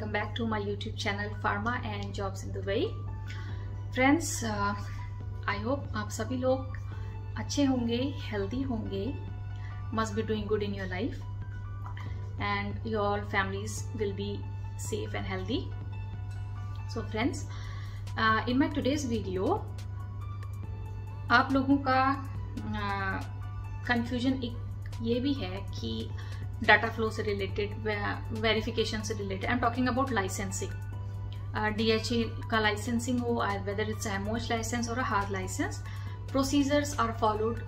welcome back to my YouTube channel Pharma and Jobs in Dubai. Friends, I hope आप सभी लोग अच्छे होंगे, healthy होंगे, must be doing good in your life and your families will be safe and healthy. So friends, in my today's video आप लोगों का confusion एक ये भी है कि डाटा फ्लो से रिलेटेड, वेरिफिकेशन से related, I am talking about licensing, DHA का लाइसेंसिंग हो, वेदर इट्स एमओएच लाइसेंस और a hard licence, procedures are followed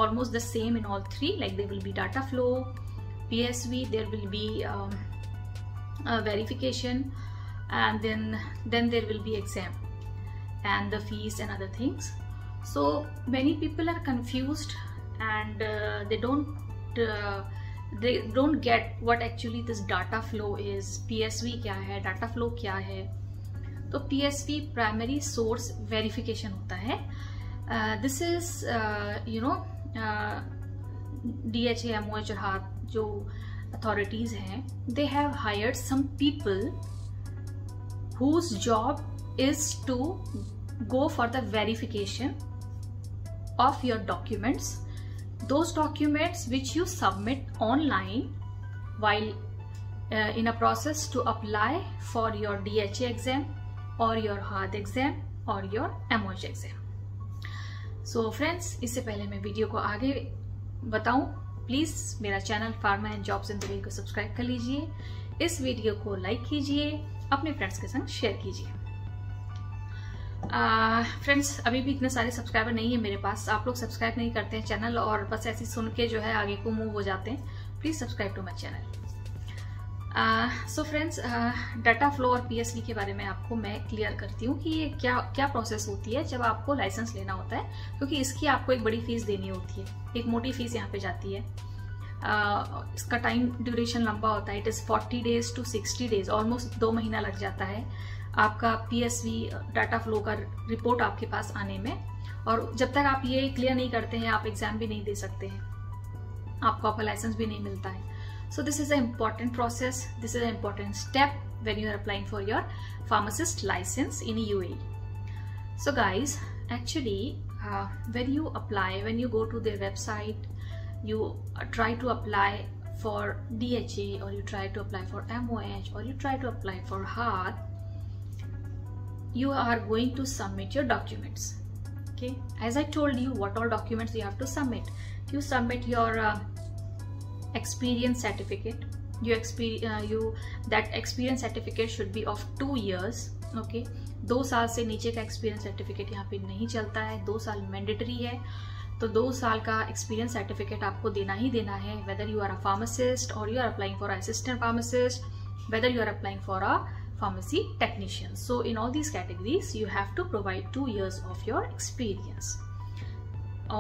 almost the same in all three. Like there will be data flow, PSV, there will be verification, and then there will be exam and the fees and other things. So many people are confused and they don't get what actually this data flow is. PSV क्या है, data flow क्या है? तो PSV primary source verification होता है. This is DHA, MOH और हाथ जो authorities हैं, they have hired some people whose job is to go for the verification of your documents. Those documents which you submit online while in a process to apply for your DHA exam or your HAD exam or your MOH exam. So friends, इससे पहले मैं video को आगे बताऊं, please मेरा channel pharma and jobs in Dubai को subscribe कर लीजिए, इस वीडियो को लाइक कीजिए, अपने फ्रेंड्स के संग शेयर कीजिए. फ्रेंड्स, अभी भी इतने सारे सब्सक्राइबर नहीं है मेरे पास. आप लोग सब्सक्राइब नहीं करते हैं चैनल और बस ऐसे सुन के जो है आगे को मूव हो जाते हैं. Please subscribe to my channel. So friends, data flow और PSV के बारे में आपको मैं क्लियर करती हूँ कि ये क्या प्रोसेस होती है जब आपको लाइसेंस लेना होता है, क्योंकि इसकी आपको एक बड़ी फीस देनी होती है, एक मोटी फीस यहाँ पे जाती है. इसका टाइम ड्यूरेशन लंबा होता है. It is 40 days to 60 days, almost 2 महीना लग जाता है आपका PSV डाटा फ्लो का रिपोर्ट आपके पास आने में. और जब तक आप ये क्लियर नहीं करते हैं, आप एग्जाम भी नहीं दे सकते हैं, आपको आपका लाइसेंस भी नहीं मिलता है. So this is a important process, this is a important step when you are applying for your pharmacist licence in UAE. So guys, actually when you apply, when you go to their website, you try to apply for DHA or you try to apply for MOH or you try to apply for HAD, you are going to submit your documents. Okay, as I told you what all documents you have to submit. You submit your experience certificate. That experience certificate should be of 2 years. Okay, 2 साल से नीचे का experience certificate यहाँ पे नहीं चलता है. 2 साल मैंडेटरी है, तो 2 साल का एक्सपीरियंस सर्टिफिकेट आपको देना ही देना है, whether you are a pharmacist और you are applying for assistant pharmacist, whether you are applying for a pharmacy technician. So in all these categories you have to provide 2 years of your experience.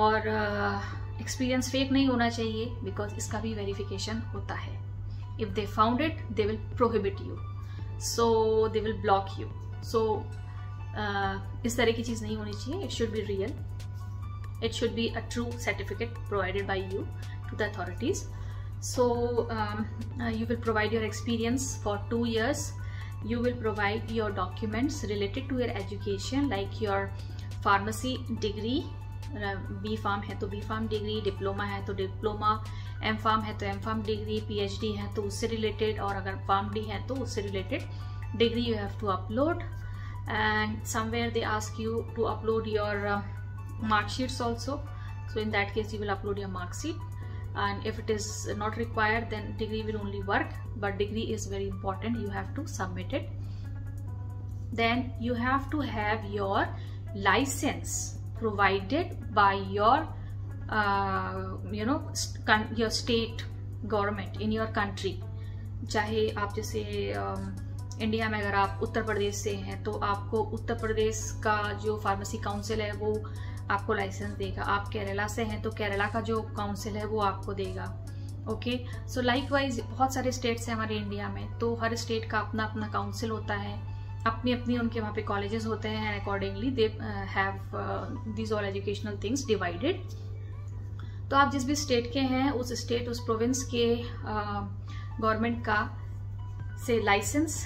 और experience fake नहीं होना चाहिए, because इसका भी verification होता है. If they found it, they will prohibit you, so they will block you. So इस तरह की चीज़ नहीं होनी चाहिए. It should be real. It should be a true certificate provided by you to the authorities. So you will provide your experience for 2 years. You will provide your documents related to your education, like your pharmacy degree, B.Pharm है तो B.Pharm degree, diploma है तो diploma, M.Pharm है तो M.Pharm degree, PhD है तो उससे related, और अगर PharmD है तो उससे related degree you have to upload. And somewhere they ask you to upload your mark sheets also. So in that case you will upload your mark sheet. And if it is not required, then degree will only work, but degree is very important, you have to submit it. Then you have to have your license provided by your your state government in your country. चाहे आप जैसे India में अगर आप उत्तर प्रदेश से हैं तो आपको उत्तर प्रदेश का जो फार्मेसी काउंसिल है वो आपको लाइसेंस देगा. आप केरला से हैं तो केरला का जो काउंसिल है वो आपको देगा. ओके, सो लाइकवाइज बहुत सारे स्टेट्स हैं हमारे इंडिया में, तो हर स्टेट का अपना अपना काउंसिल होता है, अपनी अपनी उनके वहाँ पे कॉलेजेस होते हैं, and accordingly they have these all educational things divided. तो आप जिस भी स्टेट के हैं उस स्टेट, उस प्रोविंस के गवर्नमेंट का से लाइसेंस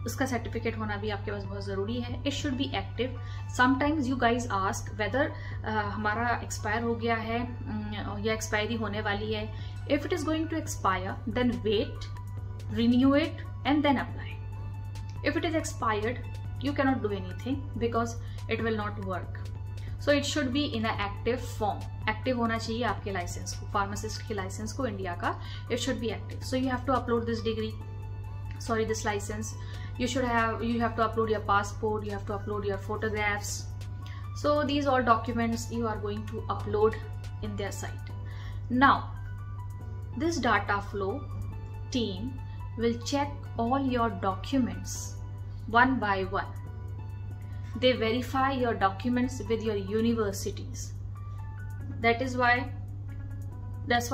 उसका सर्टिफिकेट होना भी आपके पास बहुत ज़रूरी है. It should be active. Sometimes you guys ask whether हमारा एक्सपायर हो गया है या एक्सपायरी होने वाली है. If it is going to expire then wait, renew it and then apply. If it is expired, you cannot do anything because it will not work. So it should be in an active form. Active होना चाहिए आपके licence को, pharmacist के licence को India का. It should be active. So you have to upload this degree, this license. You have to upload your passport. You have to upload your photographs. So these all documents you are going to upload in their site. Now, this data flow team will check all your documents one by one. They verify your documents with your universities. That's why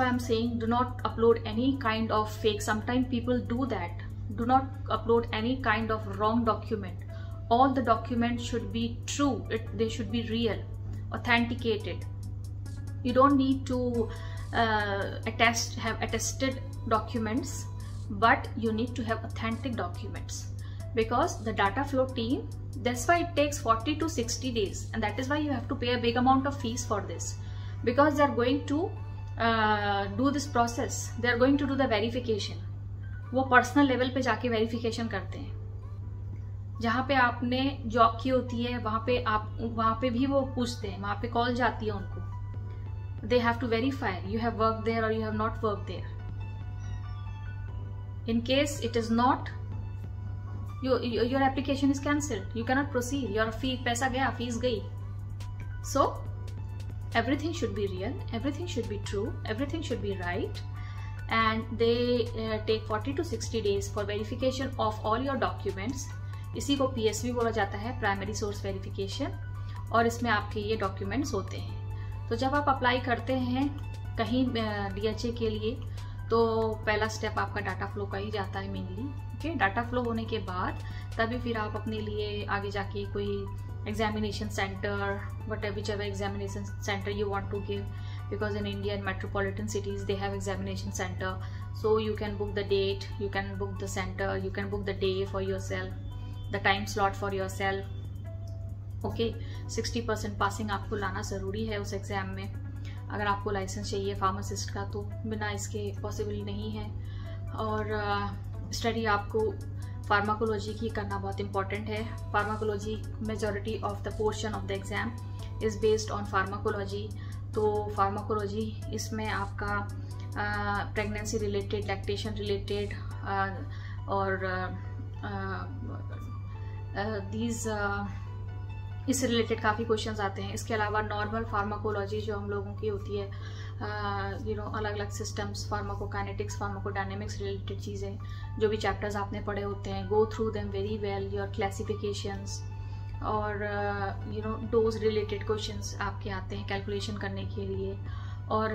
I'm saying do not upload any kind of fake. Sometimes people do that. Do not upload any kind of wrong document. All the documents should be true. They should be real, authenticated. You don't need to have attested documents, but you need to have authentic documents, because the data flow team, that's why it takes 40 to 60 days, and that is why you have to pay a big amount of fees for this, because they are going to do this process. They are going to do the verification. वो personal level पे जाके verification करते हैं. जहाँ पे आपने job की होती है वहाँ पे भी वो पूछते हैं, वहाँ पे कॉल जाती है उनको. They have to verify you have worked there or you have not worked there. In case it is not, your application is cancelled. You cannot proceed. Your fee, पैसा गया, fees गई. So everything should be real, everything should be true, everything should be right, and they take 40 to 60 days for verification of all your documents. इसी को PSV बोला जाता है, primary source verification, और इसमें आपके ये डॉक्यूमेंट्स होते हैं. तो जब आप अप्लाई करते हैं कहीं DHA के लिए, तो पहला स्टेप आपका डाटा फ्लो का ही जाता है मेनली. ओके, डाटा फ्लो होने के बाद तभी फिर आप अपने लिए आगे जाके कोई examination centre, whichever examination center you want to give, because in India in metropolitan cities they have examination center, so you can book the date, you can book the center, you can book the day for yourself, the time slot for yourself. Okay, 60% passing आपको लाना ज़रूरी है उस exam में. अगर आपको licence चाहिए pharmacist का तो बिना इसके पॉसिबल नहीं है. और स्टडी आपको फार्माकोलॉजी की करना बहुत इंपॉर्टेंट है. Pharmacology majority of the portion of the exam is based on pharmacology. तो फार्माकोलॉजी इसमें आपका प्रेगनेंसी रिलेटेड, लैक्टेशन रिलेटेड और इससे रिलेटेड काफ़ी क्वेश्चंस आते हैं. इसके अलावा नॉर्मल फार्माकोलॉजी जो हम लोगों की होती है, अलग अलग सिस्टम्स, फार्माकोकाइनेटिक्स, फार्माकोडायनेमिक्स रिलेटेड चीज़ें, जो भी चैप्टर्स आपने पढ़े होते हैं, go through them very well. Your classifications और डोज रिलेटेड क्वेश्चंस आपके आते हैं कैलकुलेशन करने के लिए. और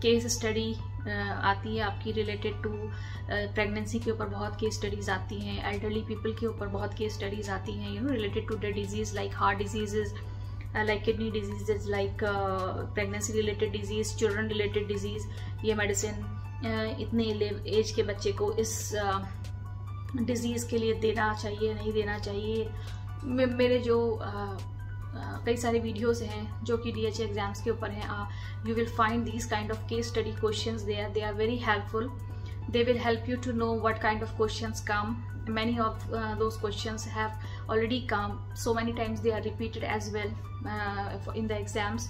केस स्टडी आती है आपकी रिलेटेड टू प्रेगनेंसी के ऊपर बहुत केस स्टडीज़ आती हैं. एल्डरली पीपल के ऊपर बहुत केस स्टडीज़ आती हैं related to the disease like heart disease, like kidney disease, like pregnancy related disease, children related disease. ये मेडिसिन इतने एज के बच्चे को इस डिजीज़ के लिए देना चाहिए, नहीं देना चाहिए. मेरे जो कई सारे वीडियोस हैं जो कि DHA एग्जाम्स के ऊपर हैं. You will find these kind of case study questions there. They are very helpful. They will help you to know what kind of questions come. Many of those questions have already come. So many times they are repeated as well in the exams.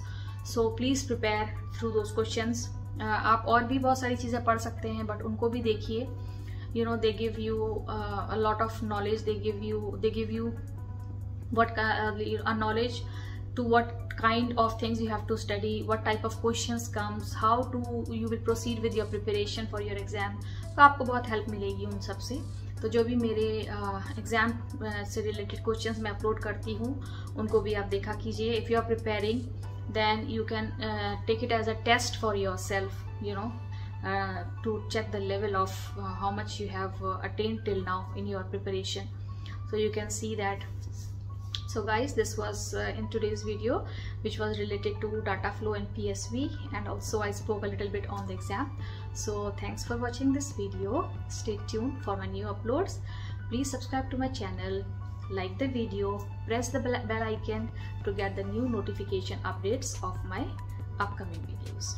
So please prepare through those questions. आप और भी बहुत सारी चीज़ें पढ़ सकते हैं, but उनको भी देखिए. They give you a lot of knowledge. They give you what a knowledge to what kind of things you have to study, what type of questions comes, how you will proceed with your preparation for your exam. तो आपको बहुत help मिलेगी उन सब से. तो जो भी मेरे एग्ज़ाम से रिलेटेड क्वेश्चंस मैं अपलोड करती हूँ उनको भी आप देखा कीजिए. If you are preparing then you can take it as a test for yourself, to check the level of how much you have attained till now in your preparation. So you can see that. So guys, this was in today's video, which was related to data flow and PSV, and also I spoke a little bit on the exam. So thanks for watching this video. Stay tuned for my new uploads. Please subscribe to my channel, like the video, press the bell icon to get the new notification updates of my upcoming videos.